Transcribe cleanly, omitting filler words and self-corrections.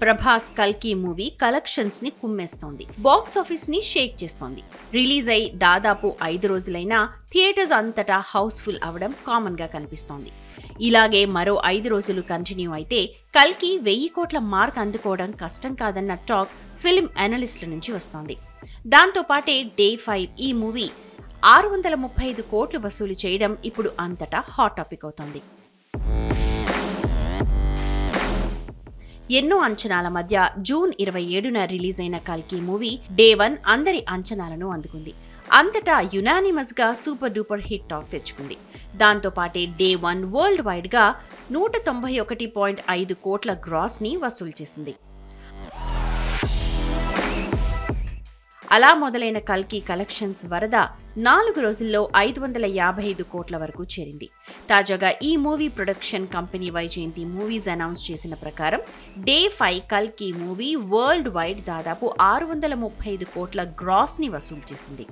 ప్రభాస్ కల్కి movie collections ని కుమ్మేస్తోంది. Box office ని షేక్ చేస్తోంది. రిలీజ్ అయి దాదాపు 5 రోజులైనా థియేటర్స్ అంతటా హౌస్ఫుల్ అవడం కామన్ గా కనిపిస్తోంది. ఇలాగే మరో 5 రోజులు కంటిన్యూ అయితే కల్కి 1000 కోట్ల మార్క్ అందుకోవడం కష్టం కాదన్న టాక్ ఫిల్మ్ అనలిస్టుల నుంచి వస్తోంది. దాంతో పాటే డే 5 ఈ మూవీ 635 కోట్లు వసూలు చేయడం ఇప్పుడు అంతటా హాట్ టాపిక్ అవుతోంది. ఎన్నో అంచనాల మధ్య జూన్ 27న రిలీజ్ అయిన కల్కి మూవీ డే 1 అందరి అంచనాలను అందుకుంది. అంతటా యునానిమస్ గా సూపర్ డూపర్ హిట్ టాక్ తెచ్చుకుంది. దాంతో పాటే డే 1 వరల్డ్ వైడ్ గా 191.5 కోట్ల గ్రాస్ ని వసూలు చేసింది. అలా మొదలైన కల్కి కలెక్షన్స్ వరద 4 రోజుల్లో 555 కోట్ల వరకు చేరింది. తాజాగా ఈ movie production company Vyjayanthi movies announce చేసిన ప్రకారం డే 5 కల్కి మూవీ వరల్డ్ వైడ్ దాదాపు 635 కోట్ల గ్రాస్ ని వసూలు చేసింది.